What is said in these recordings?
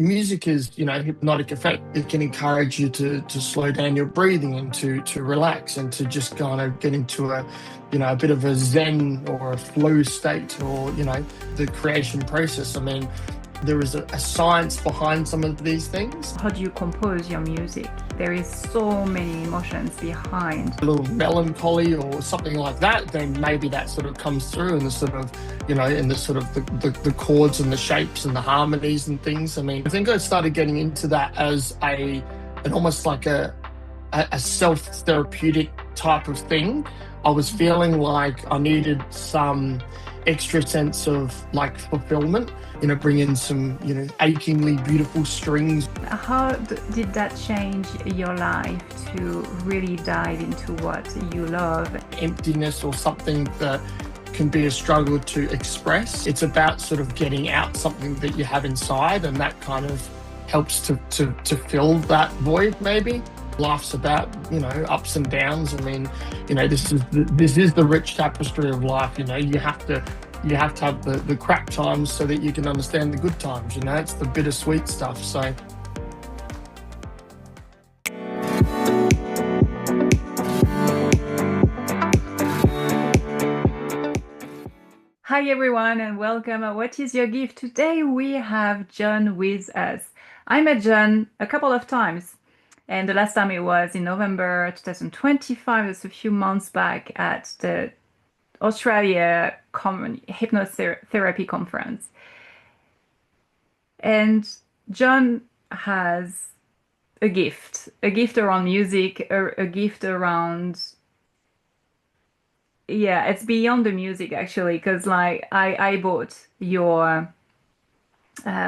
music is, hypnotic effect. It can encourage you to slow down your breathing and to relax and to just kind of get into a bit of a zen or a flow state, or, the creation process. I mean, there is a science behind some of these things. How do you compose your music? There is so many emotions behind. A little melancholy or something like that, then maybe that sort of comes through in the sort of, in the sort of the chords and the shapes and the harmonies and things. I mean, I think I started getting into that as an almost like a self-therapeutic type of thing. I was feeling like I needed some extra sense of like fulfillment, bring in some, achingly beautiful strings. How did that change your life to really dive into what you love? Emptiness or something that can be a struggle to express. It's about sort of getting out something that you have inside, and that kind of helps to fill that void maybe. Life's about, ups and downs. I mean, this is the rich tapestry of life. You have to have the crap times so that you can understand the good times. It's the bittersweet stuff. So. Hi everyone and welcome. What is your gift? Today we have John with us. I met John a couple of times. And the last time it was in November 2025, it's a few months back at the Australia Hypnotherapy Conference. And John has a gift around music, a gift around, yeah, it's beyond the music actually, because like I bought your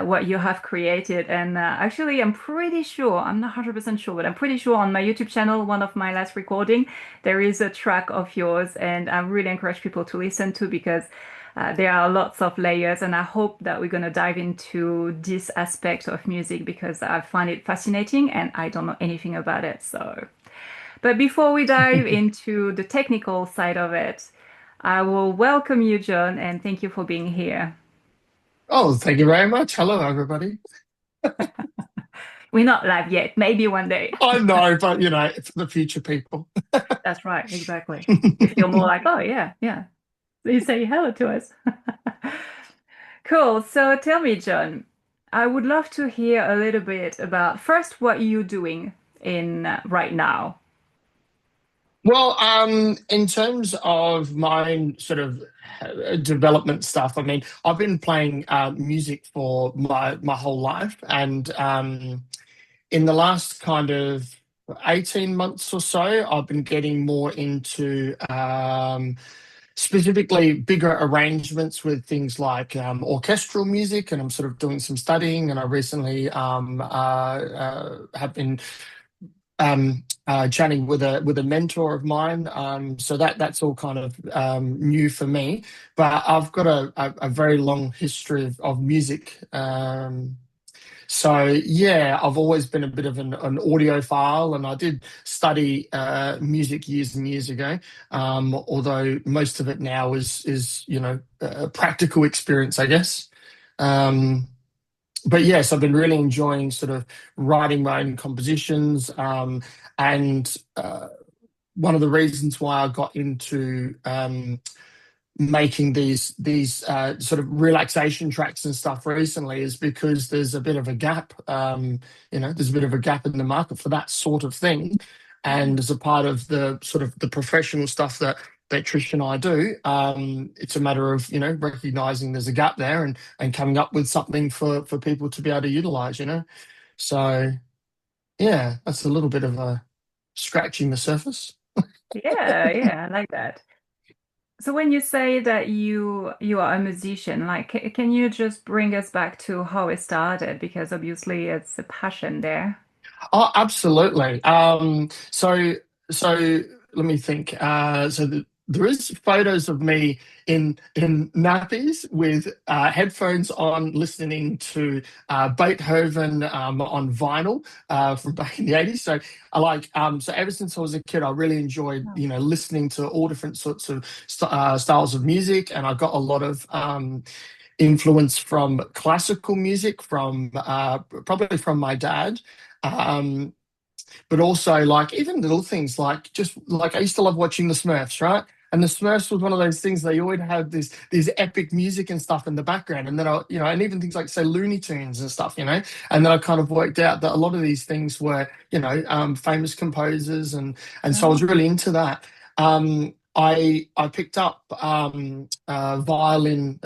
what you have created, and actually I'm pretty sure, I'm not 100% sure, but I'm pretty sure on my YouTube channel, one of my last recording, there is a track of yours, and I really encourage people to listen to, because there are lots of layers, and I hope that we're going to dive into this aspect of music because I find it fascinating and I don't know anything about it. So, but before we dive into the technical side of it, I will welcome you, John, and thank you for being here. Oh, thank you very much. Hello, everybody. We're not live yet. Maybe one day. I know, but it's for the future people. That's right. Exactly. You feel more like, oh yeah, yeah. So you say hello to us. Cool. So tell me, John, I would love to hear a little bit about first what you're doing in right now. Well, in terms of my sort of development stuff, I mean, I've been playing music for my whole life, and in the last kind of 18 months or so, I've been getting more into specifically bigger arrangements with things like orchestral music, and I'm sort of doing some studying, and I recently have been chatting with a mentor of mine. So that's all kind of new for me. But I've got a very long history of music. So yeah, I've always been a bit of an audiophile, and I did study music years and years ago. Although most of it now is a practical experience, I guess. But yes, I've been really enjoying sort of writing my own compositions, and one of the reasons why I got into making these sort of relaxation tracks and stuff recently is because there's a bit of a gap. There's a bit of a gap in the market for that sort of thing, and as a part of the sort of the professional stuff that Trish and I do, it's a matter of recognizing there's a gap there and coming up with something for people to be able to utilize. So yeah, that's a little bit of a scratching the surface. Yeah, I like that. So when you say that you are a musician, like can you just bring us back to how it started? Because obviously it's a passion there. Oh, absolutely. So let me think. There is photos of me in nappies with headphones on, listening to Beethoven on vinyl from back in the 80s. So I like so ever since I was a kid, I really enjoyed listening to all different sorts of styles of music, and I got a lot of influence from classical music, from probably from my dad. Um, but also like even little things like just like I used to love watching the Smurfs, right? And the Smurfs was one of those things they always had this epic music and stuff in the background, and then and even things like say Looney Tunes and stuff, and then I kind of worked out that a lot of these things were, famous composers, and so I was Oh, really into that. I picked up violin,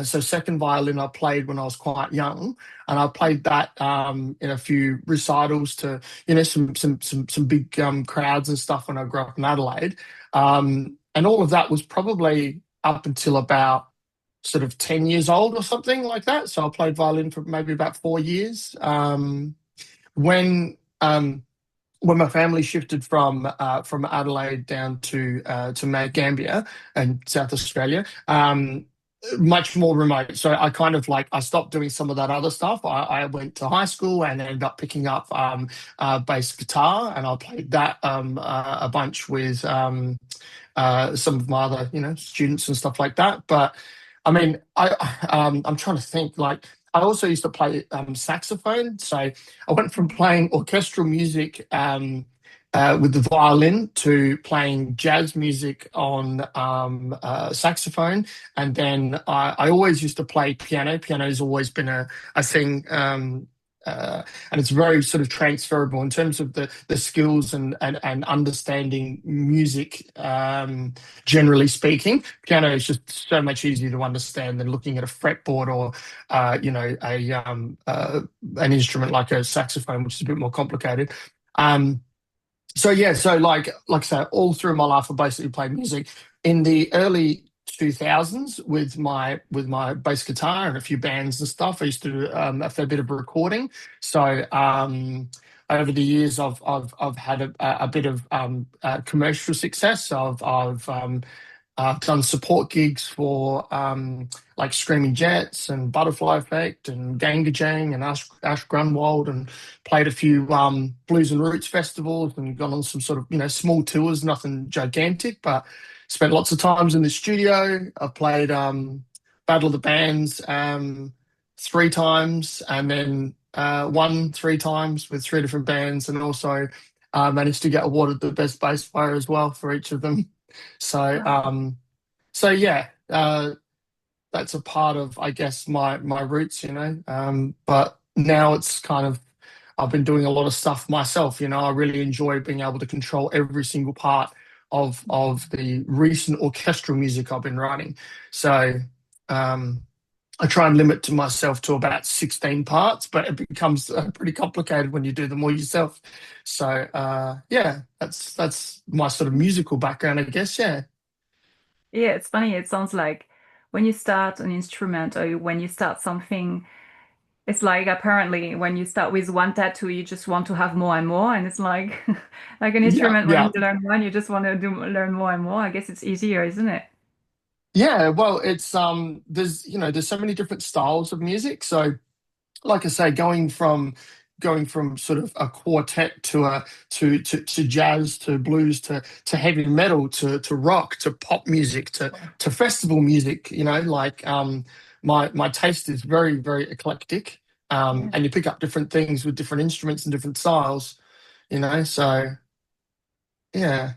so second violin I played when I was quite young, and I played that in a few recitals to some big crowds and stuff when I grew up in Adelaide. And all of that was probably up until about sort of 10 years old or something like that. So I played violin for maybe about 4 years. When when my family shifted from Adelaide down to Mount Gambier in South Australia, much more remote. So I kind of like I stopped doing some of that other stuff. I went to high school and ended up picking up bass guitar, and I played that a bunch with some of my other students and stuff like that. But I mean, I'm trying to think like. I also used to play saxophone, so I went from playing orchestral music with the violin to playing jazz music on saxophone, and then I always used to play piano. Piano has always been a thing. And it's very sort of transferable in terms of the skills and understanding music, generally speaking. Piano is just so much easier to understand than looking at a fretboard or an instrument like a saxophone, which is a bit more complicated. Um, so yeah, so like I said, all through my life, I basically played music. In the early 2000s, with my bass guitar and a few bands and stuff, I used to do a fair bit of recording. So over the years, I've had a bit of commercial success. I've done support gigs for like Screaming Jets and Butterfly Effect and Gangajang and Ash Grunwald, and played a few blues and roots festivals and gone on some sort of small tours, nothing gigantic, but spent lots of times in the studio. I've played Battle of the Bands 3 times, and then won 3 times with 3 different bands, and also managed to get awarded the best bass player as well for each of them. So, wow. yeah, that's a part of, I guess, my roots, But now it's kind of, I've been doing a lot of stuff myself. I really enjoy being able to control every single part of the recent orchestral music I've been writing. So, um, I try and limit to myself to about 16 parts, but it becomes pretty complicated when you do them all yourself. So, yeah, that's my sort of musical background, I guess. Yeah. Yeah, it's funny. It sounds like when you start an instrument or when you start something, it's like apparently when you start with one tattoo, you just want to have more and more. And it's like like an Yeah, instrument when yeah. you learn one, you just want to learn more and more. I guess it's easier, isn't it? Yeah, well, it's there's so many different styles of music. So like I say, going from sort of a quartet to jazz to blues to heavy metal to rock to pop music to festival music, like my taste is very, very eclectic. Yeah. And you pick up different things with different instruments and different styles, so yeah.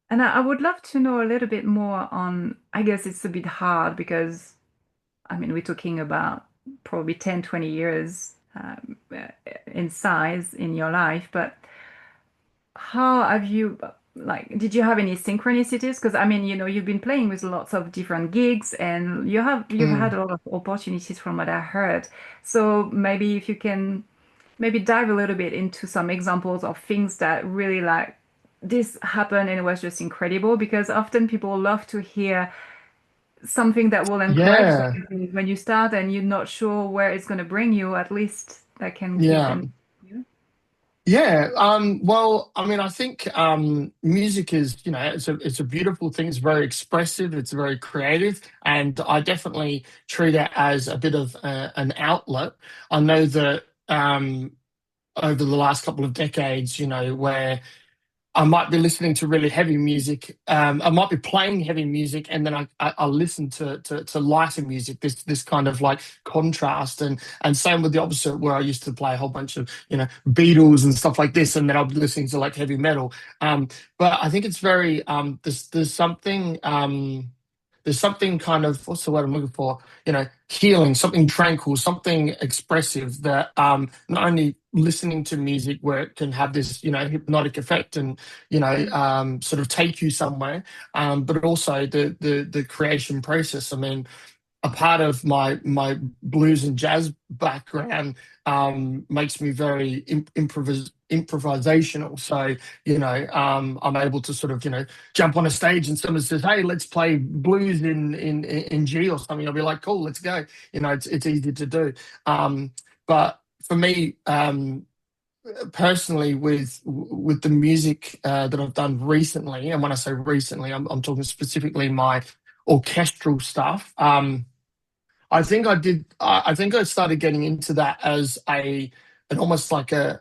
And I would love to know a little bit more on, I guess it's a bit hard because, I mean, we're talking about probably 10, 20 years in size in your life, but how have you, like, did you have any synchronicities? Because I mean, you've been playing with lots of different gigs and you've had Mm. a lot of opportunities from what I heard. So maybe if you can maybe dive a little bit into some examples of things that really like this happened and it was just incredible because often people love to hear something that will encourage Yeah, them when you start and you're not sure where it's going to bring you, at least that can keep yeah. them. Yeah. Yeah, well, I mean, I think music is, it's a beautiful thing. It's very expressive. It's very creative, and I definitely treat it as a bit of an outlet. I know that over the last couple of decades, where I might be listening to really heavy music. I might be playing heavy music, and then I listen to lighter music. This kind of like contrast, and same with the opposite, where I used to play a whole bunch of Beatles and stuff like this, and then I'll be listening to like heavy metal. Um, but I think it's very there's something kind of, what's the word I'm looking for? Healing, something tranquil, something expressive that not only listening to music where it can have this, hypnotic effect and, sort of take you somewhere, but also the creation process. I mean, a part of my blues and jazz background makes me very improvisational. So I'm able to sort of jump on a stage and someone says, "Hey, let's play blues in G or something." I'll be like, "Cool, let's go." It's easy to do. But for me, personally, with the music that I've done recently, and when I say recently, I'm talking specifically my orchestral stuff. I think I did. I think I started getting into that as an almost like a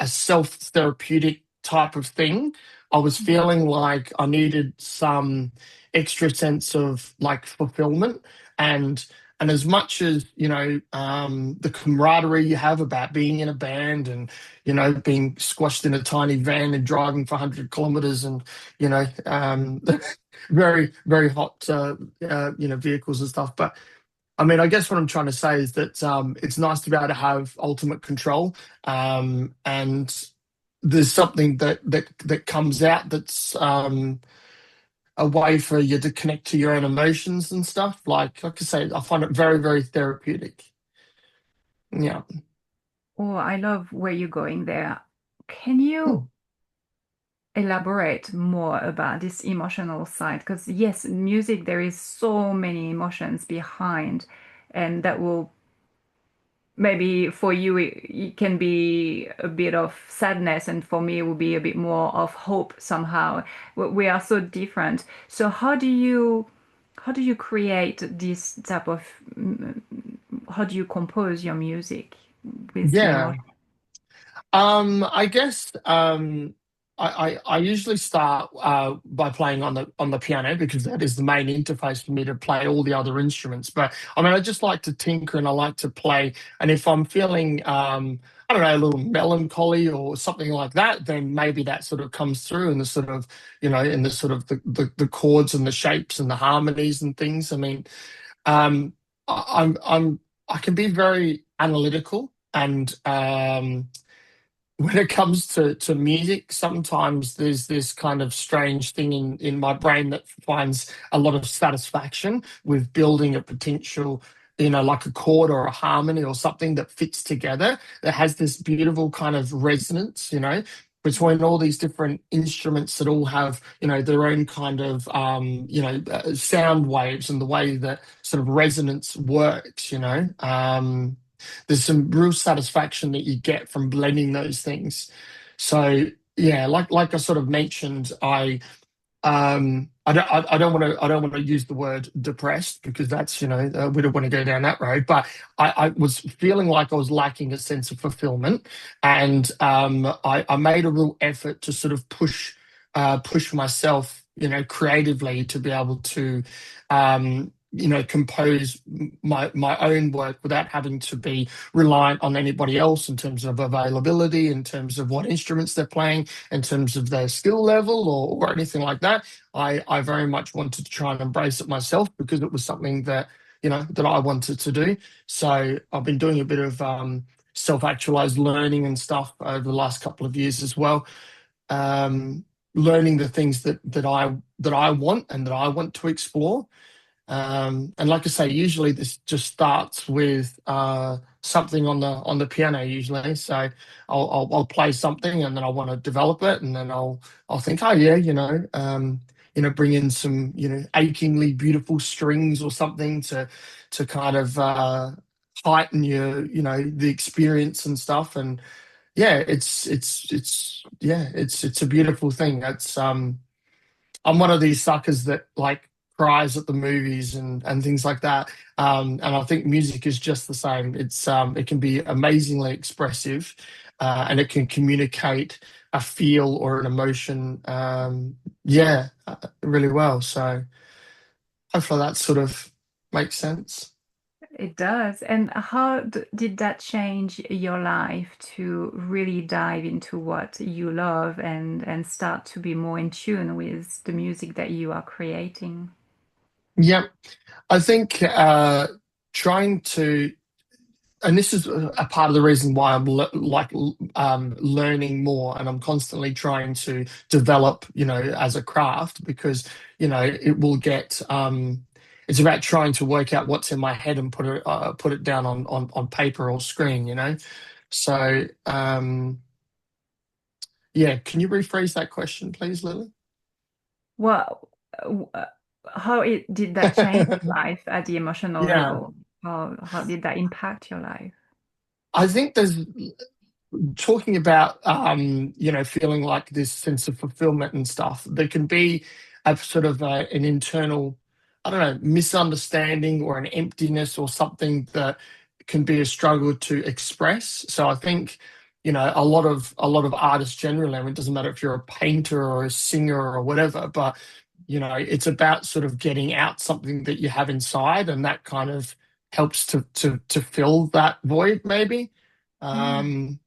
self therapeutic type of thing. I was feeling like I needed some extra sense of like fulfillment, and as much as the camaraderie you have about being in a band, and being squashed in a tiny van and driving for 100 kilometers, and very very hot vehicles and stuff. But I mean, I guess what I'm trying to say is that it's nice to be able to have ultimate control, and there's something that comes out that's a way for you to connect to your own emotions and stuff. Like I say, I find it very, very therapeutic. Yeah. Oh, I love where you're going there. Can you Hmm. elaborate more about this emotional side? Because yes, music, there is so many emotions behind, and that will maybe for you it can be a bit of sadness, and for me it will be a bit more of hope somehow. We are so different. So how do you create this type of how do you compose your music with the Yeah. emotion? I guess I usually start by playing on the piano, because that is the main interface for me to play all the other instruments. But I mean, I just like to tinker and I like to play. And if I'm feeling I don't know, a little melancholy or something like that, then maybe that sort of comes through in the sort of in the sort of the chords and the shapes and the harmonies and things. I mean, um, I can be very analytical, and when it comes to music, sometimes there's this kind of strange thing in my brain that finds a lot of satisfaction with building a potential, like a chord or a harmony or something that fits together, that has this beautiful kind of resonance, between all these different instruments that all have, their own kind of, sound waves, and the way that sort of resonance works. There's some real satisfaction that you get from blending those things. So yeah, like I sort of mentioned, I don't want to use the word depressed, because that's we don't want to go down that road. But I was feeling like I was lacking a sense of fulfillment, and I made a real effort to sort of push myself, creatively, to be able to compose my own work without having to be reliant on anybody else in terms of availability, in terms of what instruments they're playing, in terms of their skill level, or anything like that. I very much wanted to try and embrace it myself, because it was something that I wanted to do. So I've been doing a bit of self-actualized learning and stuff over the last couple of years as well. Learning the things that I want and that I want to explore. And like I say, usually this just starts with something on the piano usually. So I'll play something, and then I want to develop it, and then I'll think, oh yeah, bring in some achingly beautiful strings or something to kind of heighten your the experience and stuff. And yeah, it's a beautiful thing. I'm one of these suckers that like cries at the movies and things like that. And I think music is just the same. It can be amazingly expressive. and it can communicate a feel or an emotion, yeah, really well. So hopefully that sort of makes sense. It does. And how did that change your life to really dive into what you love and start to be more in tune with the music that you are creating? Yeah, I think trying to, and this is a part of the reason why I'm learning more, and I'm constantly trying to develop, as a craft, because it will get. It's about trying to work out what's in my head and put it down on paper or screen. So yeah, can you rephrase that question, please, Lily? Well, uh, how did that change your life at the emotional Yeah, level? How did that impact your life? I think there's talking about feeling like this sense of fulfillment and stuff. There can be a sort of an internal, I don't know, misunderstanding or an emptiness or something that can be a struggle to express. So I think a lot of artists generally, I mean, it doesn't matter if you're a painter or a singer or whatever, but it's about sort of getting out something that you have inside, and that kind of helps to fill that void maybe. Mm. um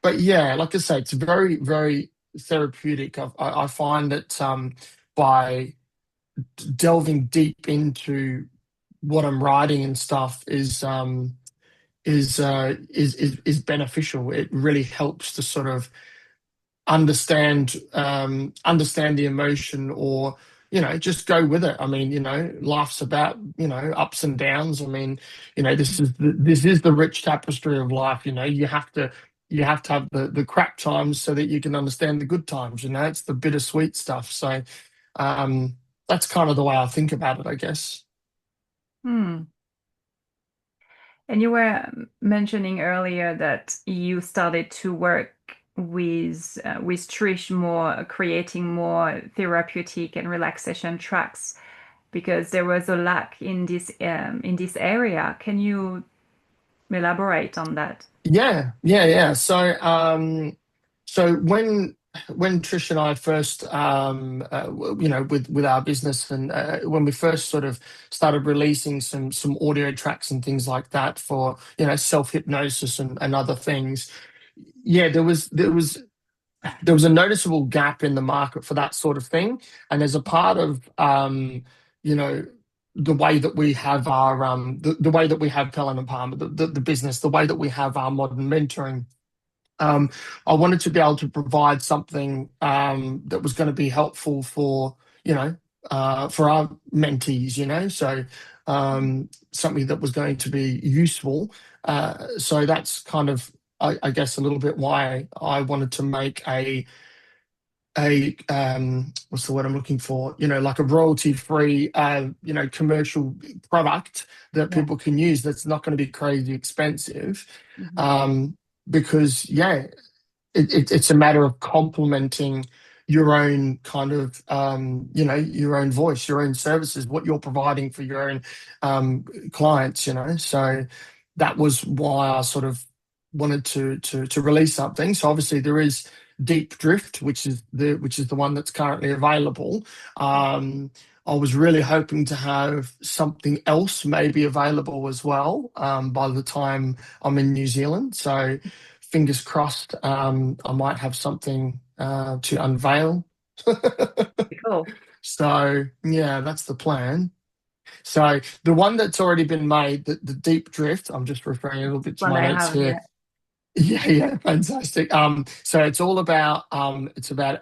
but yeah, like I say, it's very, very therapeutic. I find that by delving deep into what I'm writing and stuff is beneficial. It really helps to sort of understand the emotion, or just go with it. I mean, life's about ups and downs. I mean, this is the rich tapestry of life. You have to have the crap times so that you can understand the good times. It's the bittersweet stuff. So um that's kind of the way I think about it, I guess. Hmm. And you were mentioning earlier that you started to work with Trish more, creating more therapeutic and relaxation tracks because there was a lack in this area. Can you elaborate on that? Yeah, yeah, yeah. So when Trish and I first, with our business, and when we first sort of started releasing some audio tracks and things like that for self hypnosis and other things, yeah, there was a noticeable gap in the market for that sort of thing, and as a part of you know. The way that we have our the way that we have Pelen and Palmer, the business, the way that we have our modern mentoring, um, I wanted to be able to provide something that was going to be helpful for our mentees, so something that was going to be useful. So that's kind of, I guess, a little bit why I wanted to make a what's the word I'm looking for? Like a royalty-free, commercial product that Yeah. people can use that's not going to be crazy expensive. Mhm. Um, because yeah, it's a matter of complementing your own kind of your own voice, your own services, what you're providing for your own clients. So that was why I sort of wanted to release something. So obviously there is Deep Drift, which is the one that's currently available. I was really hoping to have something else maybe available as well by the time I'm in New Zealand. So fingers crossed, I might have something to unveil. Cool. So yeah, that's the plan. So the one that's already been made, the Deep Drift, I'm just referring a little bit to One my I notes have, here. yeah. Yeah, yeah, fantastic. So it's about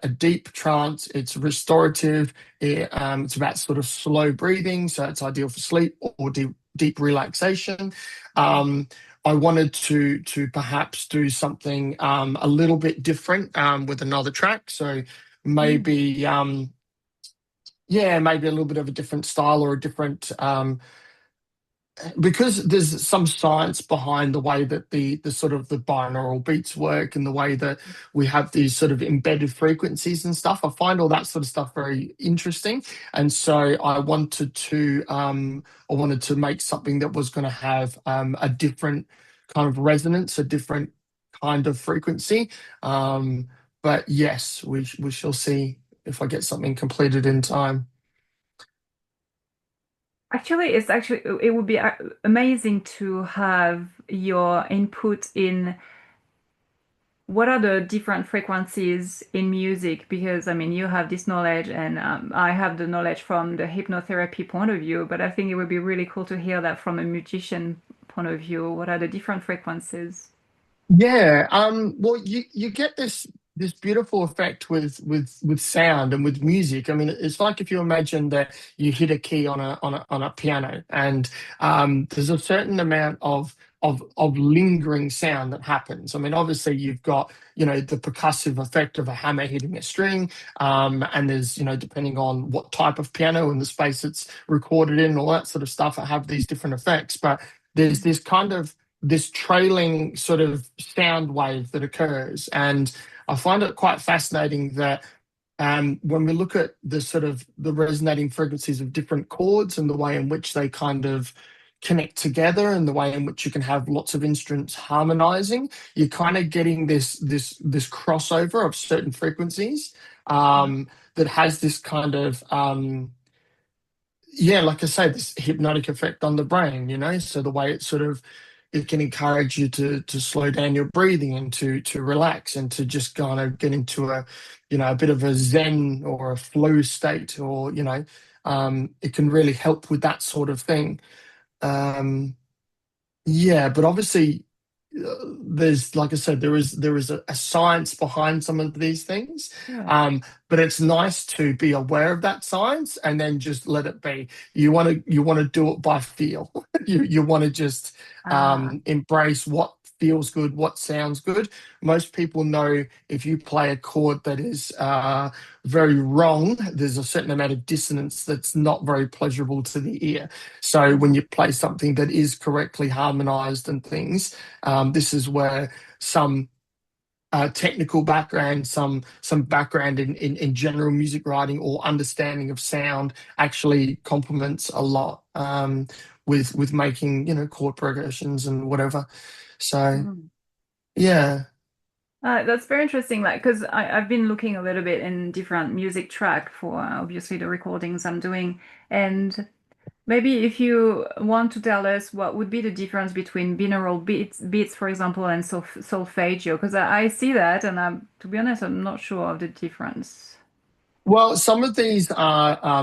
a deep trance. It's restorative. It's about sort of slow breathing, so it's ideal for sleep or deep relaxation. Um, I wanted to perhaps do something a little bit different with another track. So Mm. maybe yeah, maybe a little bit of a different style or a different because there's some science behind the way that the sort of the binaural beats work, and the way that we have these sort of embedded frequencies and stuff. I find all that sort of stuff very interesting, and so I wanted to make something that was going to have a different kind of resonance, a different kind of frequency. But yes, we shall see if I get something completed in time. Actually, it would be amazing to have your input in what are the different frequencies in music, because I mean you have this knowledge and I have the knowledge from the hypnotherapy point of view, but I think it would be really cool to hear that from a musician point of view. What are the different frequencies? Yeah, well, you get this beautiful effect with sound and with music. I mean, it's like if you imagine that you hit a key on a piano, and there's a certain amount of lingering sound that happens. I mean, obviously you've got the percussive effect of a hammer hitting a string, and there's depending on what type of piano and the space it's recorded in, all that sort of stuff, I have these different effects, but there's this kind of this trailing sort of sound wave that occurs. And I find it quite fascinating that when we look at the sort of the resonating frequencies of different chords and the way in which they kind of connect together and the way in which you can have lots of instruments harmonizing, you're kind of getting this crossover of certain frequencies that has this kind of yeah, like I say, this hypnotic effect on the brain, so the way it sort of it can encourage you to slow down your breathing and to relax and to just kind of get into a bit of a zen or a flow state, or it can really help with that sort of thing. Um, yeah, but obviously, there's like I said, there is a science behind some of these things, Yeah. but it's nice to be aware of that science and then just let it be. You want to do it by feel. You want to just Ah, embrace what feels good, what sounds good. Most people know if you play a chord that is very wrong, there's a certain amount of dissonance that's not very pleasurable to the ear. So when you play something that is correctly harmonized and things, this is where some technical background, some background in general music writing or understanding of sound actually complements a lot with making chord progressions and whatever. So mhm. yeah. That's very interesting. Like, because I've been looking a little bit in different music track for obviously the recordings I'm doing, and maybe if you want to tell us what would be the difference between binaural beats, for example, and solfeggio, because I see that, and to be honest, I'm not sure of the difference. Well, some of these are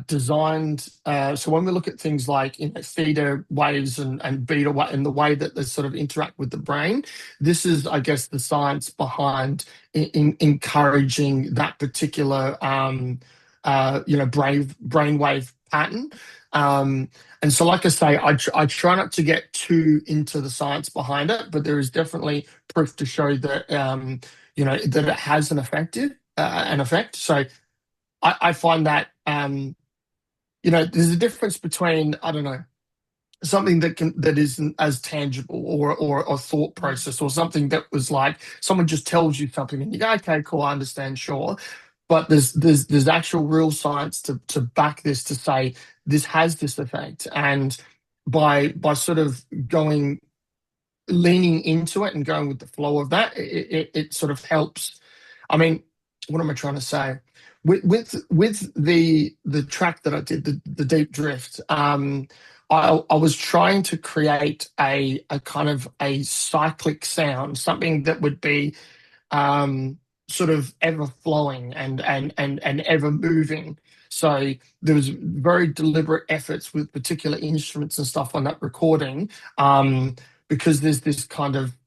designed. So when we look at things like theta waves and beta and the way that they sort of interact with the brain, this is, I guess, the science behind encouraging that particular brainwave pattern. And so, like I say, I try not to get too into the science behind it, but there is definitely proof to show that that it has an effect. So I find that there's a difference between, I don't know, something that isn't as tangible, or a thought process, or something that was like someone just tells you something and you go, okay, cool, I understand, sure. But there's actual real science to back this, to say this has this effect. And by sort of leaning into it and going with the flow of that, it sort of helps. I mean, what am I trying to say? With the track that I did, the Deep Drift, I was trying to create a kind of a cyclic sound, something that would be sort of ever flowing and ever moving. So there was very deliberate efforts with particular instruments and stuff on that recording, because there's this kind of,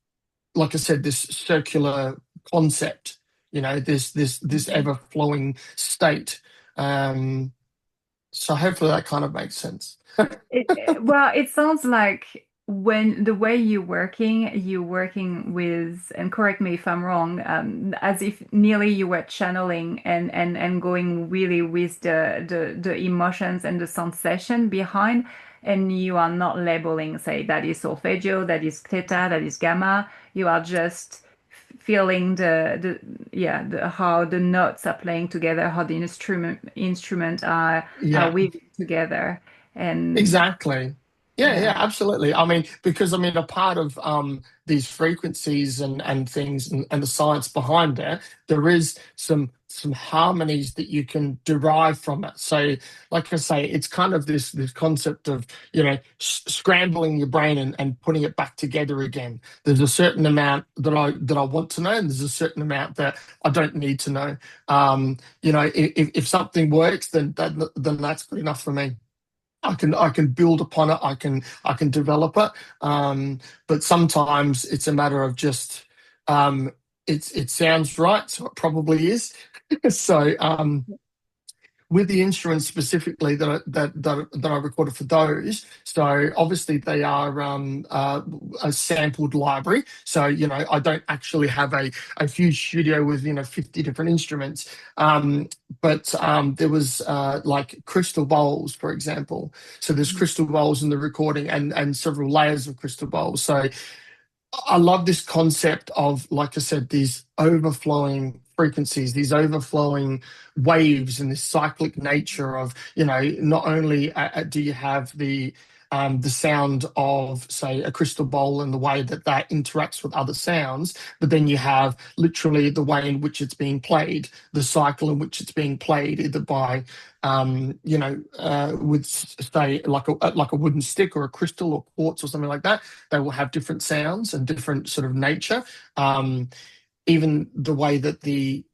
like I said, this circular concept, this Mhm. ever flowing state. Um, so hopefully that kind of makes sense. Well, it sounds like when the way you're working with, and correct me if I'm wrong, as if nearly you were channeling and going really with the emotions and the sensation behind, and you are not labeling, say, that is solfeggio, that is theta, that is gamma. You are just feeling how the notes are playing together, how the instrument are Yeah, weaving together. And exactly. Yeah, yeah, Yeah. absolutely. I mean, because I mean, a part of these frequencies and things and the science behind it, there is some harmonies that you can derive from it. So, like I say, it's kind of this concept of, scrambling your brain and putting it back together again. There's a certain amount that I want to know, and there's a certain amount that I don't need to know. If something works, then that's good enough for me. I can build upon it. I can develop it. But sometimes it's a matter of just it sounds right, so it probably is. So with the instruments specifically that I recorded for those. So obviously they are a sampled library. So I don't actually have a huge studio with 50 different instruments. But there was like crystal bowls, for example. So there's crystal bowls in the recording and several layers of crystal bowls. So I love this concept of, like I said, these overflowing frequencies, these overflowing waves, and this cyclic nature of, not only do you have the sound of, say, a crystal bowl and the way that that interacts with other sounds, but then you have literally the way in which it's being played, the cycle in which it's being played, either by, with, say, like a wooden stick or a crystal or quartz or something like that. They will have different sounds and different sort of nature. Even the way that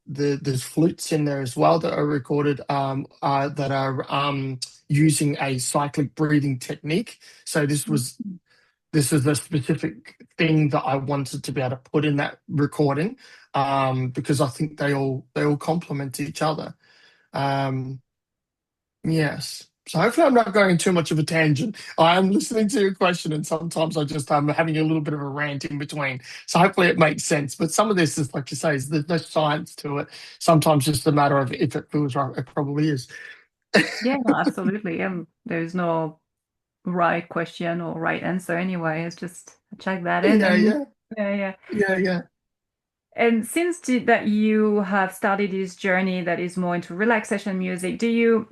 there's flutes in there as well that are recorded, that are using a cyclic breathing technique. So this is a specific thing that I wanted to be able to put in that recording, because I think they all complement each other. Um, Yes. So hopefully I'm not going too much of a tangent. I am listening to your question, and sometimes I just am having a little bit of a rant in between. So hopefully it makes sense. But some of this is, like you say, there's no science to it. Sometimes just a matter of if it feels right. It probably is. Yeah, no, absolutely. There's no right question or right answer anyway. It's just check that in Yeah, and yeah, yeah, yeah. yeah, yeah. And since that you have started this journey that is more into relaxation music, do you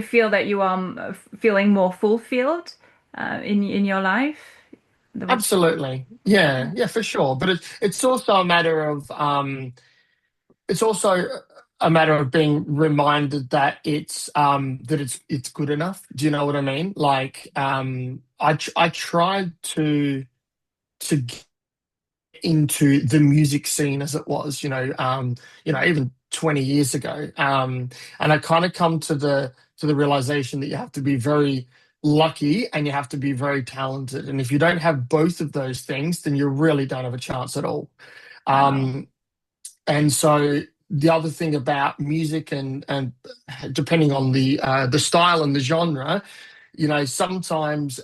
feel that you are feeling more fulfilled in your life? With Absolutely. Yeah, yeah, for sure. But it's also a matter of it's also a matter of being reminded that it's good enough. Do you know what I mean? Like I tried to get into the music scene as it was, even 20 years ago. And I kind of come to the realization that you have to be very lucky and you have to be very talented. And if you don't have both of those things, then you really don't have a chance at all. wow. Um, and so the other thing about music and depending on the style and the genre, sometimes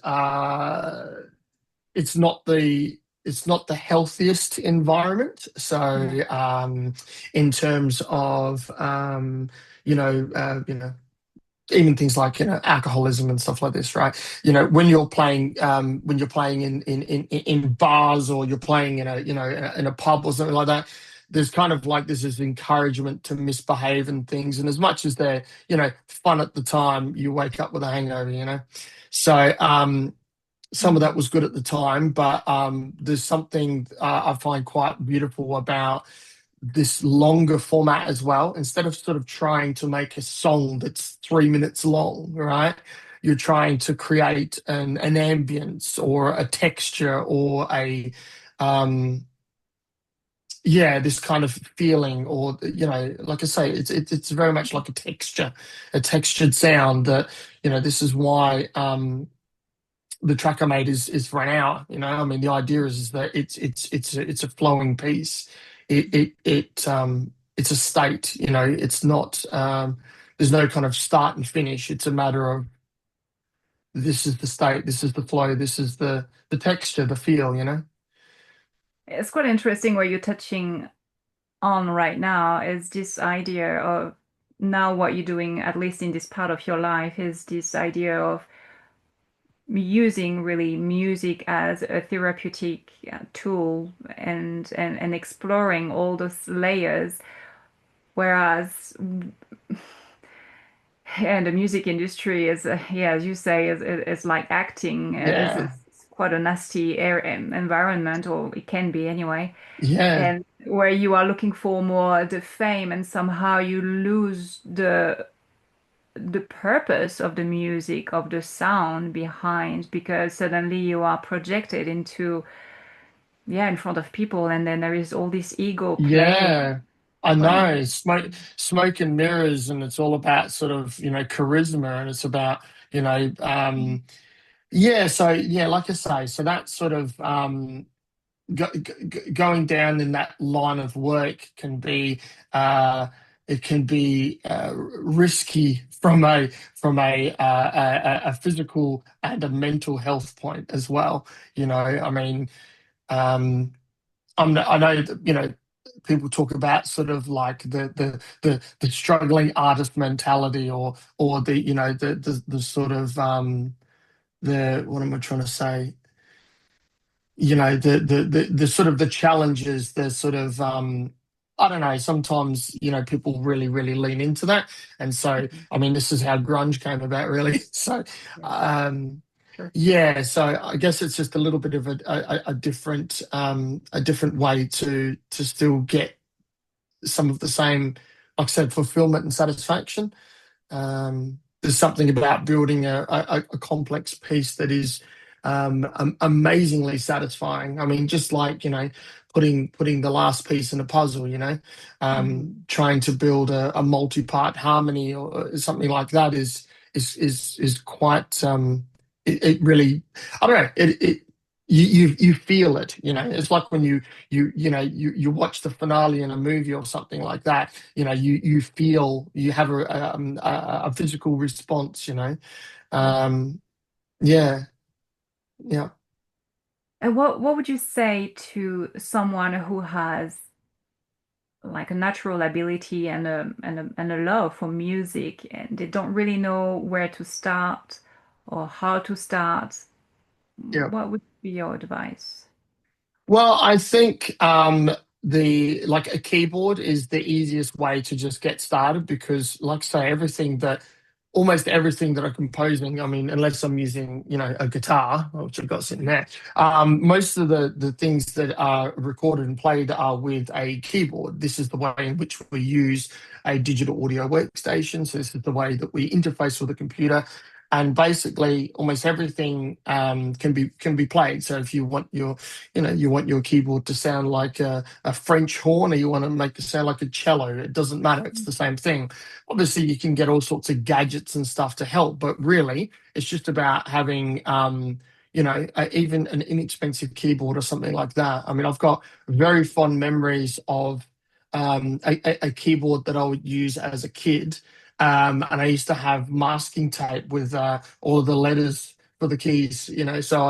it's not the healthiest environment. Yeah. So in terms of even things like alcoholism and stuff like this, right? When you're playing in bars, or you're playing in a pub or something like that. There's kind of like this encouragement to misbehave and things, and as much as they're fun at the time, you wake up with a hangover. So some of that Mhm. was good at the time, but there's something I find quite beautiful about this longer format as well. Instead of sort of trying to make a song that's 3 minutes long, right? You're trying to create an ambience or a texture or um, yeah, this kind of feeling, or like I say, it's very much like a textured sound that this is why. The track I made is for an hour. I mean, the idea is that it's a flowing piece. It's a state. It's not. There's no kind of start and finish. It's a matter of this is the state, this is the flow, this is the texture, the feel. It's quite interesting what you're touching on right now is this idea of now what you're doing, at least in this part of your life, is this idea of using really music as a therapeutic tool and exploring all those layers. Whereas And the music industry is, yeah, as you say, is like acting. Yeah, It's quite a nasty environment, or it can be anyway. yeah, And where you are looking for more the fame, and somehow you lose the purpose of the music, of the sound behind, because suddenly you are projected into, yeah, in front of people, and then there is all this ego playing. yeah. I But know, smoke and mirrors, and it's all about sort of, charisma, and it's about, you know, yeah. So yeah, like I say, so that's sort of going down in that line of work can be uh, it can be risky from a physical and a mental health point as well. I mean, um, I know that, people talk about sort of like the struggling artist mentality, or the the sort of the what am I trying to say? The sort of the challenges, the sort of I don't know, sometimes people really lean into that. And so I mean, this is how grunge came about, really. So yeah, um sure. yeah, so I guess it's just a little bit of a different way to still get some of the same, like I said, fulfillment and satisfaction. There's something about building a complex piece that is amazingly satisfying. I mean, just like, putting the last piece in a puzzle, Mhm. trying to build a multi-part harmony or something like that is quite it really, I don't know, it you feel it, it's like when you watch the finale in a movie or something like that. You feel, you have a physical response. Yeah. um yeah, yeah, And what would you say to someone who has like a natural ability and a love for music, and they don't really know where to start or how to start? yeah. What would be your advice? Well, I think the like a keyboard is the easiest way to just get started, because, like I say, almost everything that I'm composing, I mean, unless I'm using, a guitar, which I've got sitting there, most of the things that are recorded and played are with a keyboard. This is the way in which we use a digital audio workstation. So this is the way that we interface with the computer. And basically, almost everything can be played. So if you want your keyboard to sound like a French horn, or you want to make it sound like a cello, it doesn't matter. It's the same thing. Obviously, you can get all sorts of gadgets and stuff to help, but really, it's just about having, even an inexpensive keyboard or something like that. I mean, I've got very fond memories of a keyboard that I would use as a kid. And I used to have masking tape with all of the letters for the keys, so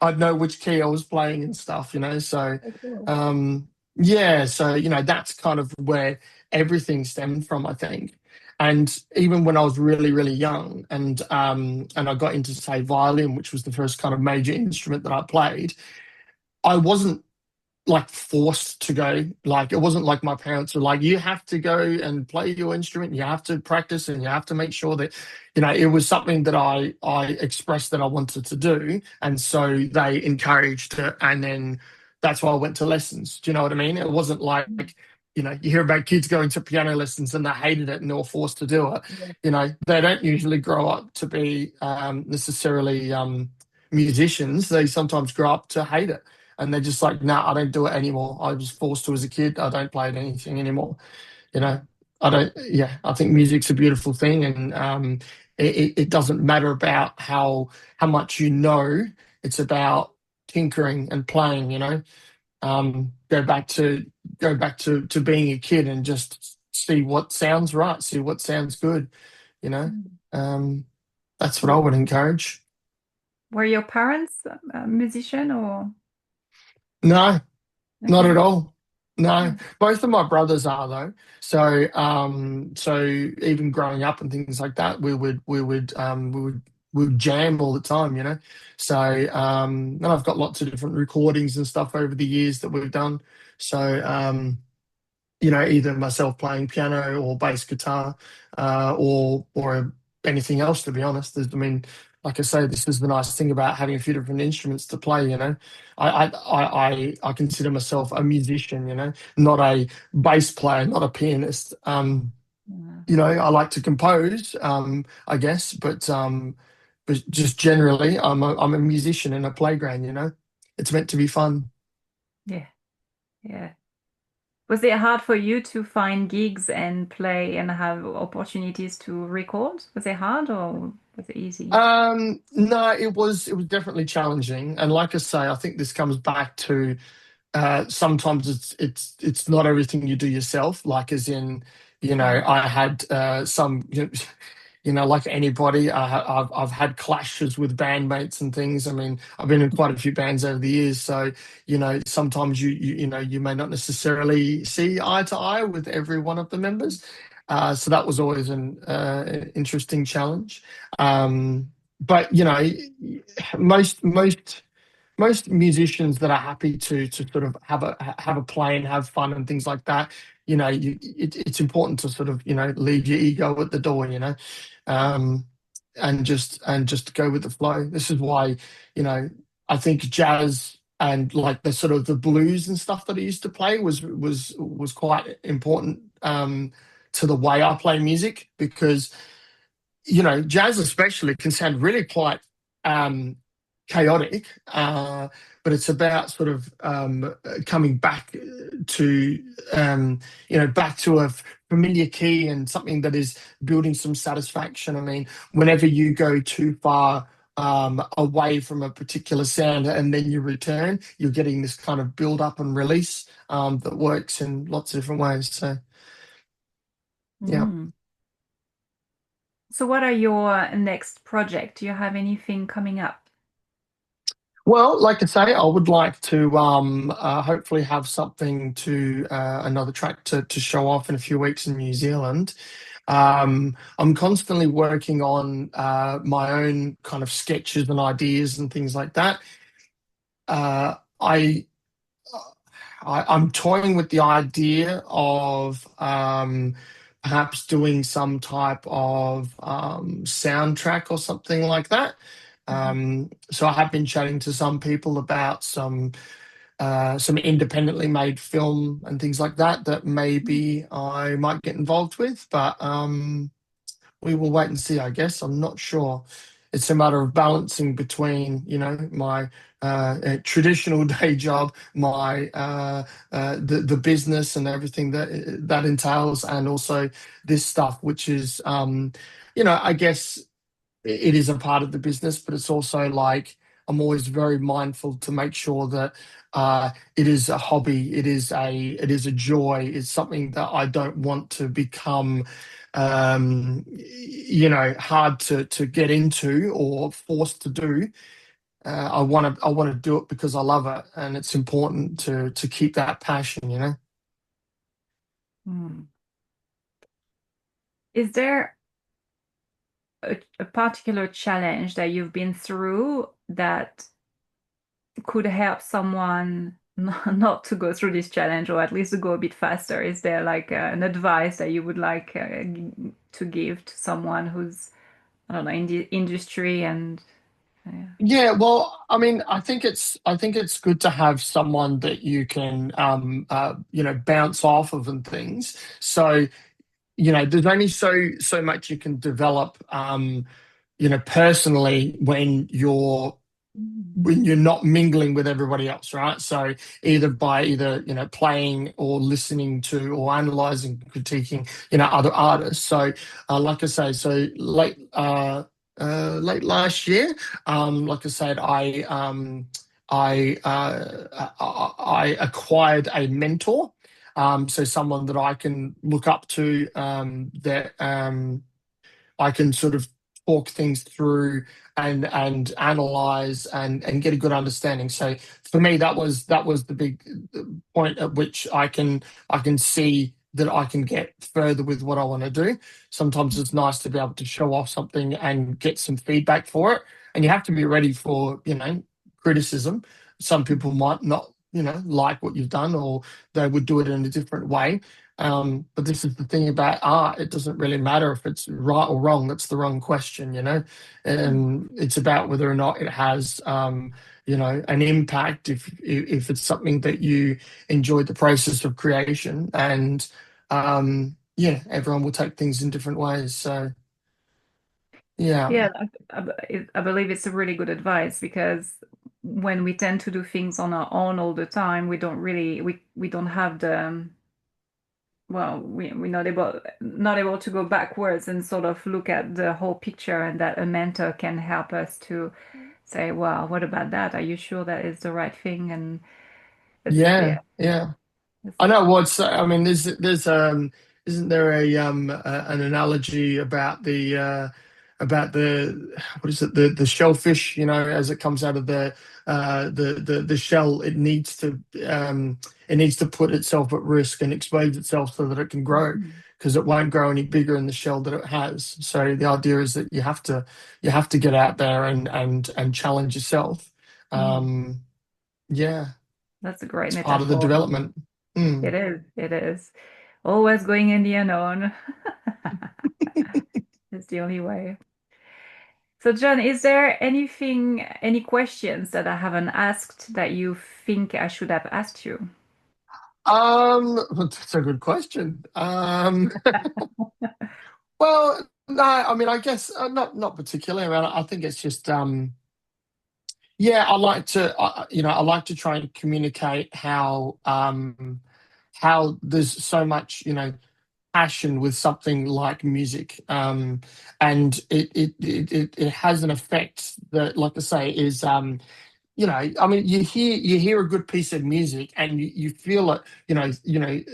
I'd know which key I was playing and stuff. So Oh, cool. yeah, so that's kind of where everything stemmed from, I think. And even when I was really young, and I got into, say, violin, which was the first kind of major instrument that I played, I wasn't like forced to go. Like, it wasn't like my parents were like, you have to go and play your instrument, you have to practice, and you have to make sure that, it was something that I expressed that I wanted to do. And so they encouraged it. And then that's why I went to lessons. Do you know what I mean? It wasn't like, you hear about kids going to piano lessons and they hated it and they were forced to do it. Yeah. They don't usually grow up to be necessarily musicians. They sometimes grow up to hate it, and they're just like, "Nah, I don't do it anymore. I was forced to as a kid. I don't play anything anymore." You know, I don't. Yeah, I think music's a beautiful thing, and it doesn't matter about how much you know. It's about tinkering and playing. Go back to being a kid and just see what sounds right, see what sounds good. You know, Mm. um, that's what I would encourage. Were your parents a musician or? No, not at Okay. all. No, Mm. both of my brothers are, though. So even growing up and things like that, we would jam all the time. So and I've got lots of different recordings and stuff over the years that we've done. So either myself playing piano or bass guitar, or anything else. To be honest, I mean, like I say, this is the nice thing about having a few different instruments to play. I consider myself a musician. Not a bass player, not a pianist. Yeah. I like to compose, I guess, but just generally, I'm a musician in a playground. It's meant to be fun. Yeah. Yeah. Was it hard for you to find gigs and play and have opportunities to record? Was it hard or was it easy? No, it was definitely challenging, and like I say, I think this comes back to sometimes it's not everything you do yourself. Like as in, Mm. I had some, like anybody, I've had clashes with bandmates and things. I mean, I've been in quite a few bands over the years, so sometimes you may not necessarily see eye to eye with every one of the members. So that was always an interesting challenge. But most most musicians that are happy to sort of have a play and have fun and things like that, it's important to sort of leave your ego at the door, um, and just go with the flow. This is why you know I think jazz and like the sort of the blues and stuff that I used to play was quite important, to the way I play music, because jazz especially can sound really quite um, chaotic, but it's about sort of coming back to back to a familiar key and something that is building some satisfaction. I mean, whenever you go too far away from a particular sound and then you return, you're getting this kind of build up and release that works in lots of different ways. So yeah. Mm. So what are your next project? Do you have anything coming up? Well, like I say, I would like to hopefully have something to another track to show off in a few weeks in New Zealand. I'm constantly working on my own kind of sketches and ideas and things like that. Uh, I I'm toying with the idea of perhaps doing some type of soundtrack or something like that. Mhm. So I have been chatting to some people about some independently made film and things like that maybe I might get involved with, but we will wait and see, I guess. I'm not sure. It's a matter of balancing between, my traditional day job, my the business and everything that entails, and also this stuff, which is, I guess it is a part of the business, but it's also like I'm always very mindful to make sure that it is a hobby, it is a joy, it's something that I don't want to become hard to get into or forced to do. I want to do it because I love it, and it's important to keep that passion. Mm. Is there a particular challenge that you've been through that could help someone not to go through this challenge or at least to go a bit faster? Is there like an advice that you would like to give to someone who's, I don't know, in the industry and yeah. Yeah, well, I mean, I think it's good to have someone that you can bounce off of and things. So, there's only so much you can develop personally when you're not mingling with everybody else, right? So either playing or listening to or analyzing, critiquing, other artists. So like I say, so late last year, like I said, I acquired a mentor. So someone that I can look up to, that I can sort of talk things through and analyze and get a good understanding. So for me, that was the big point at which I can see that I can get further with what I want to do. Sometimes it's nice to be able to show off something and get some feedback for it, and you have to be ready for criticism. Some people might not like what you've done, or they would do it in a different way. But this is the thing about art. It doesn't really matter if it's right or wrong. That's the wrong question. It's about whether or not it has, an impact, if it's something that you enjoyed the process of creation. And yeah, everyone will take things in different ways. So yeah. Yeah, I believe it's a really good advice because when we tend to do things on our own all the time, we don't really we don't have the well, we're not able to go backwards and sort of look at the whole picture, and that a mentor can help us to say, well, what about that? Are you sure that is the right thing? And it's Yeah, yeah, yeah. it's I know what's. I mean, there's isn't there an analogy about the what is it, the shellfish? As it comes out of the shell, it needs to put itself at risk and expose itself so that it can grow, Mhm. because it won't grow any bigger in the shell that it has. So the idea is that you have to get out there and challenge yourself. Mhm. Um, yeah, That's a great it's part of the metaphor. development. Mm. It is. It is. Always going in the unknown. It's the only way. So, John, is there any questions that I haven't asked that you think I should have asked you? That's a good question. Well, no, I mean, I guess not particularly. I mean, I think it's just, yeah, I like to try and communicate how there's so much, passion with something like music, and it has an effect that, like I say, is I mean, you hear a good piece of music and you feel it,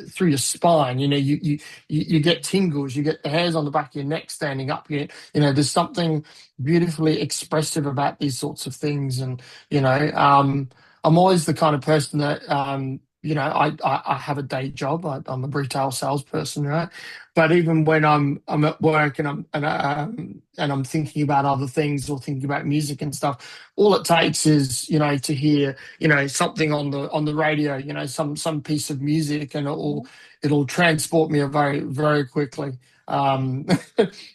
through your spine. You get tingles, you get the hairs on the back of your neck standing up. There's something beautifully expressive about these sorts of things. And I'm always the kind of person that, I have a day job. I'm a retail salesperson, right? But even when I'm at work and I'm thinking about other things or thinking about music and stuff, all it takes is, to hear, something on the radio, some piece of music, and it'll transport me very, very quickly. Um,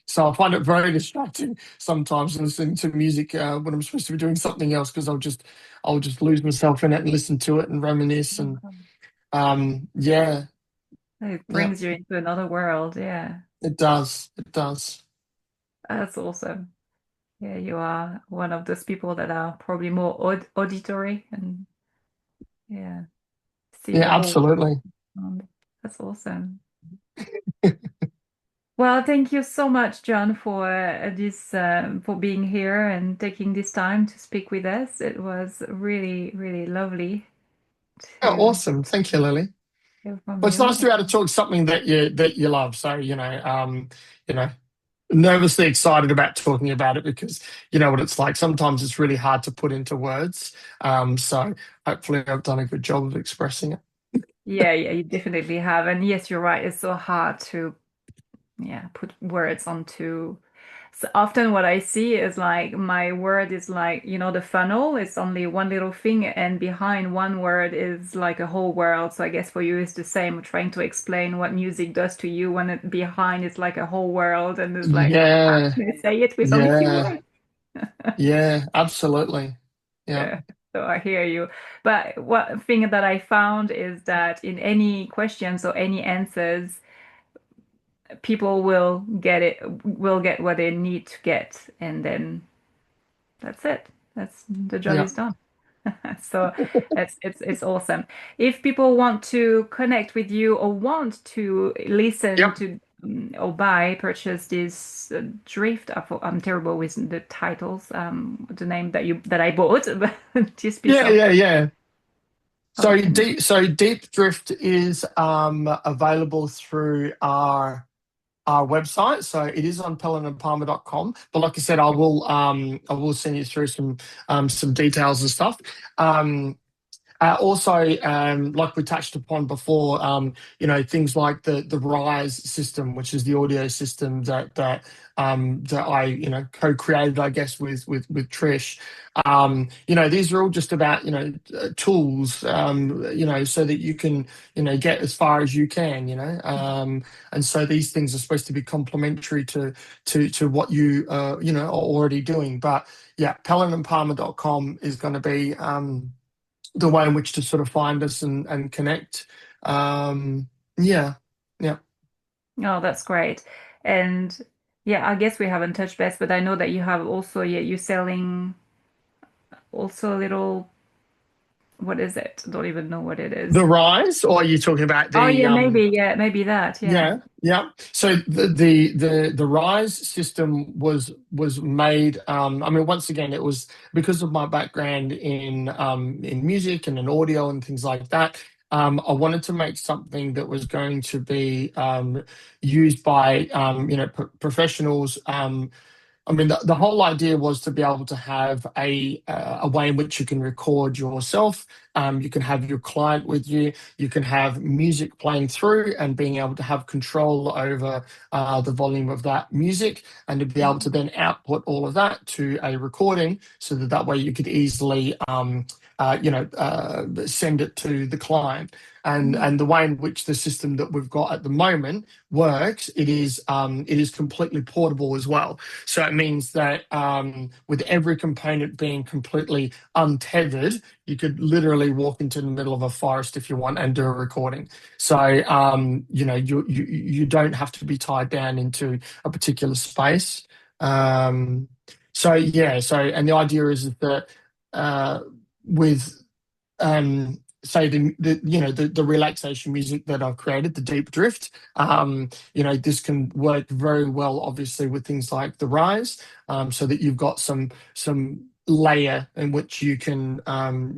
so I find it very distracting sometimes listening to music when I'm supposed to be doing something else, because I'll just lose myself in it and listen to it and reminisce. And yeah, It yeah, brings you into another world. Yeah, it does. It does. that's awesome. Yeah, you are one of those people that are probably more auditory and yeah, see the Yeah, whole absolutely. world. That's awesome. Well, thank you so much, John, for being here and taking this time to speak with us. It was really, really lovely Yeah, to awesome. Thank you, Lily. hear from Well, it's you. nice to be able to talk something that you love. So, you know, nervously excited about talking about it, because you know what it's like. Sometimes it's really hard to put into words. So hopefully I've done a good job of expressing it. Yeah, yeah, you definitely have. And yes, you're right. It's so hard to put words onto. So often what I see is like my word is like, the funnel is only one little thing, and behind one word is like a whole world. So I guess for you it's the same, trying to explain what music does to you when it behind is like a whole world, and it's like, how Yeah, can I say it with only few yeah, words? yeah, absolutely. Yeah, Yeah, so I hear you. But one thing that I found is that in any questions or any answers, people will get what they need to get, and then that's it. That's the job yeah, is done. So it's awesome. If people want to connect with you or want to listen yep, to or purchase this drift, I'm terrible with the titles, the name that I bought, but this piece yeah, of yeah, yeah. how So can deep drift is available through our website. So it is on pellenandpalmer.com. But like I said, I will send you through some details and stuff. Um, Also, like we touched upon before, things like the RySe system, which is the audio system that I co-created, I guess, with Trish. These are all just about tools, so that you can get as far as you can, and so these things are supposed to be complementary to what you are already doing. But yeah, pellenandpalmer.com is going to be the way in which to sort of find us and connect. Yeah, yeah. Oh, that's great. And yeah, I guess we haven't touched base, but I know that you have also, yeah, you're selling also a little, what is it? Don't even know what it The is. rise, or are you talking about Oh, the yeah, maybe that, yeah. Yeah, yeah. So the Rise system was made. I mean, once again, it was because of my background in music and in audio and things like that. I wanted to make something that was going to be used by professionals. I mean, the whole idea was to be able to have a way in which you can record yourself. You can have your client with you. You can have music playing through and being able to have control over the volume of that music, and to be able to then output all of that to a recording, so that way you could easily, send it to the client. And the way in which the system that we've got at the moment works, it is completely portable as well. So it means that with every component being completely untethered, you could literally walk into the middle of a forest if you want and do a recording. So you don't have to be tied down into a particular space. So yeah, and the idea is that with say the relaxation music that I've created, the deep drift. This can work very well, obviously, with things like the rise, so that you've got some layer in which you can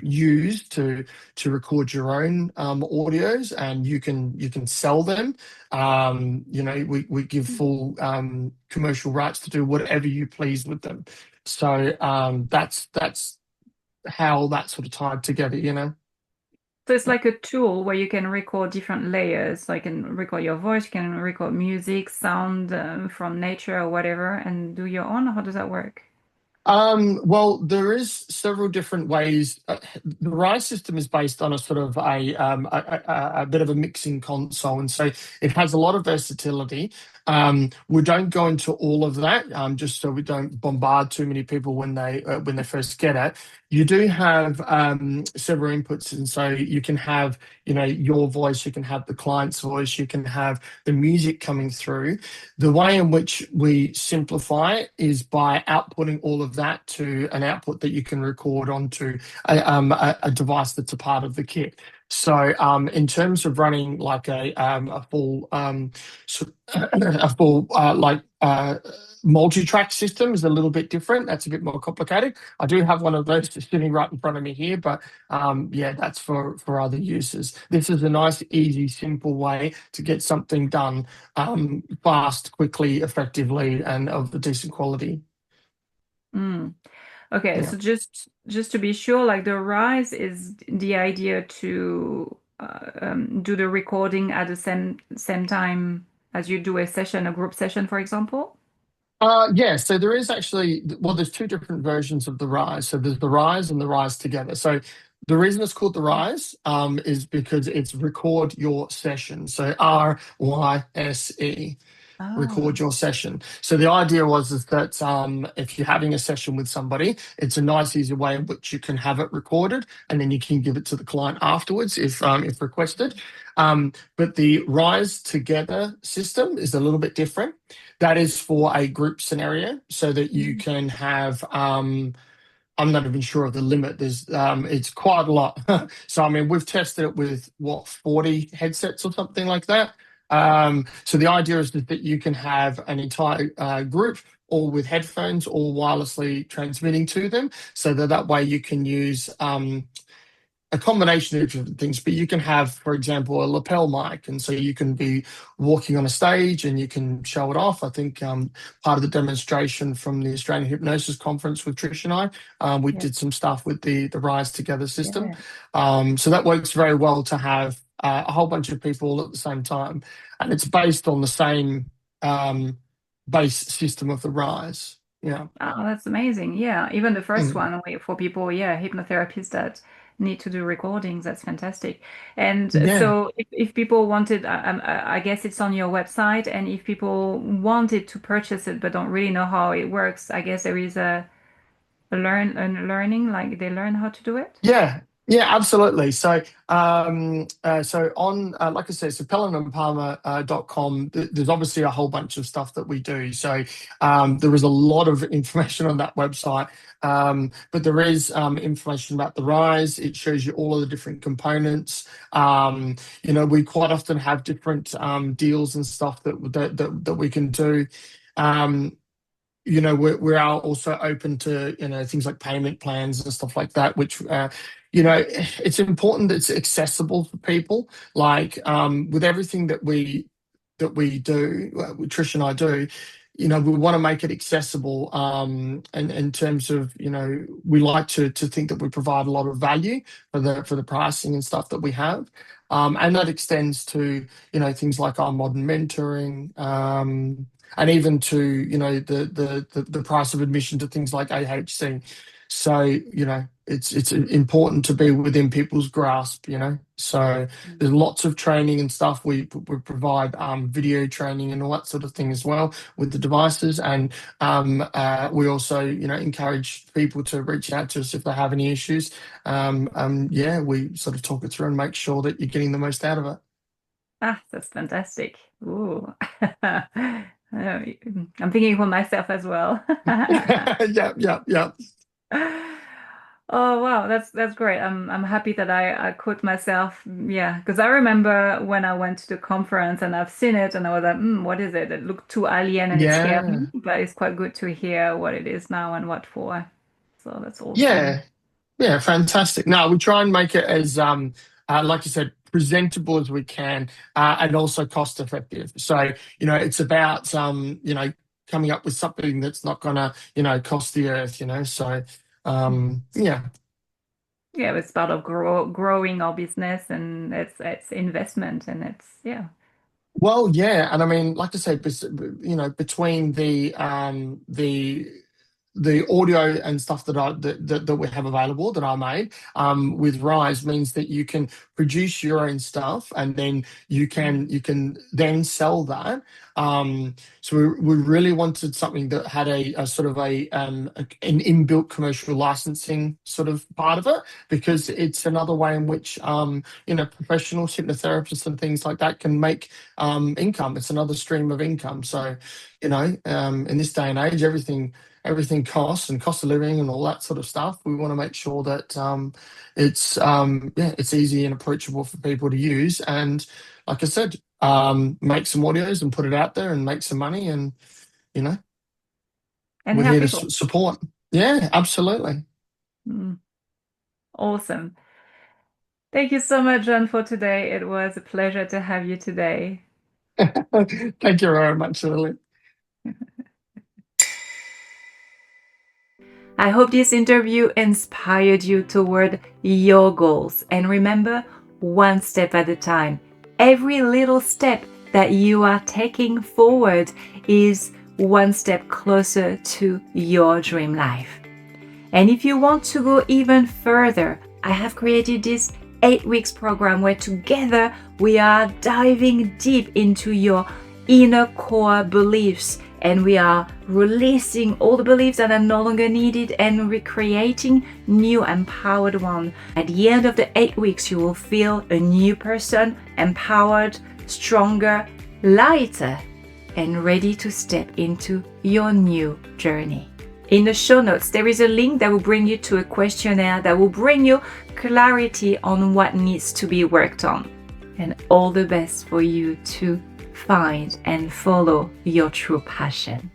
use to record your own audios, and you can sell them. We give full commercial rights to do whatever you please with them. So that's how that sort of tied together. So it's like a tool where you can record different layers. So you can record your voice, you can record music, sound from nature or whatever, and do your own. How does that work? Well, there is several different ways. The RISE system is based on a sort of a bit of a mixing console, and so it has a lot of versatility. We don't go into all of that, just so we don't bombard too many people when they first get it. You do have several inputs, and so you can have your voice, you can have the client's voice, you can have the music coming through. The way in which we simplify it is by outputting all of that to an output that you can record onto a device that's a part of the kit. So, in terms of running like a full multi-track system is a little bit different. That's a bit more complicated. I do have one of those just sitting right in front of me here, but yeah, that's for other uses. This is a nice, easy, simple way to get something done fast, quickly, effectively, and of the decent quality. Mm. Okay, Yeah. so just to be sure, like the rise is the idea to do the recording at the same time as you do a session, a group session, for example. Yeah, so there is actually, well, there's two different versions of the Rise. So there's the Rise and the Rise together. So the reason it's called the Rise is because it's record your session. So RYSE, Oh. record your session. So the idea was is that if you're having a session with somebody, it's a nice, easy way in which you can have it recorded, and then you can give it to the client afterwards if requested. But the Rise Together system is a little bit different. That is for a group scenario, so that you can have. I'm not even sure of the limit. It's quite a lot. So I mean, we've tested it with 40 headsets or something like that. So the idea is that you can have an entire group, all with headphones, all wirelessly transmitting to them, so that way you can use a combination of different things, but you can have, for example, a lapel mic, and so you can be walking on a stage and you can show it off. I think part of the demonstration from the Australian Hypnosis Conference with Trish and we Yeah. did some stuff with the RySe Together system. Yeah. So that works very well to have a whole bunch of people all at the same time, and it's based on the same base system of the RySe. Yeah. Oh, that's amazing. Yeah. Even the first Mm. one for people, yeah, hypnotherapists that need to do recordings, that's fantastic. And Yeah. so if people wanted, I guess it's on your website, and if people wanted to purchase it but don't really know how it works, I guess there is a learning, like they learn how to do it. Yeah, yeah, absolutely. So, so on, like I said, so Pellen and Palmer .com, there's obviously a whole bunch of stuff that we do. So, there is a lot of information on that website, but there is information about the RySe. It shows you all of the different components. We quite often have different deals and stuff that we can do. Um, we are also open to things like payment plans and stuff like that, which it's important that it's accessible for people. Like with everything that we do, Trish and I do, we want to make it accessible. And in terms of we like to think that we provide a lot of value for the pricing and stuff that we have. And that extends to things like our modern mentoring, and even to the price of admission to things like AHC. So it's important to be within people's grasp. So there's lots of training and stuff. We provide video training and all that sort of thing as well with the devices, and we also encourage people to reach out to us if they have any issues. Yeah, we sort of talk it through and make sure that you're getting the most out of it. Ah, that's fantastic. Ooh. I'm thinking for myself as well. Yeah, yeah, yeah. Oh wow, that's great. I'm happy that I caught myself. Yeah, because I remember when I went to the conference and I've seen it and I was like, what is it? It looked too alien and it scared me, Yeah. but it's quite good to hear what it is now and what for. So that's awesome. Yeah, yeah, fantastic. No, we try and make it as, like you said, presentable as we can, and also cost effective. So, it's about, coming up with something that's not gonna, cost the earth. So, yeah. Yeah, it's part of growing our business, and it's investment, and it's yeah. Well, yeah, and I mean, like I said, between the audio and stuff that we have available that I made with RySe means that you can produce your own stuff, and then you can then sell that. So we really wanted something that had a sort of an inbuilt commercial licensing sort of part of it, because it's another way in which professionals, hypnotherapists, and things like that can make income. It's another stream of income. So in this day and age, everything costs, and cost of living and all that sort of stuff. We want to make sure that it's easy and approachable for people to use. And like I said, make some audios and put it out there and make some money. And you know, And we're help here to people. support. Yeah, absolutely. Mm, awesome. Thank you so much, John, for today. It was a pleasure to have you today. Thank you very much, Lily. I hope this interview inspired you toward your goals. And remember, one step at a time. Every little step that you are taking forward is one step closer to your dream life. And if you want to go even further, I have created this 8 weeks program where together we are diving deep into your inner core beliefs, and we are releasing all the beliefs that are no longer needed and recreating new empowered ones. At the end of the 8 weeks, you will feel a new person, empowered, stronger, lighter, and ready to step into your new journey. In the show notes, there is a link that will bring you to a questionnaire that will bring you clarity on what needs to be worked on. And all the best for you to find and follow your true passion.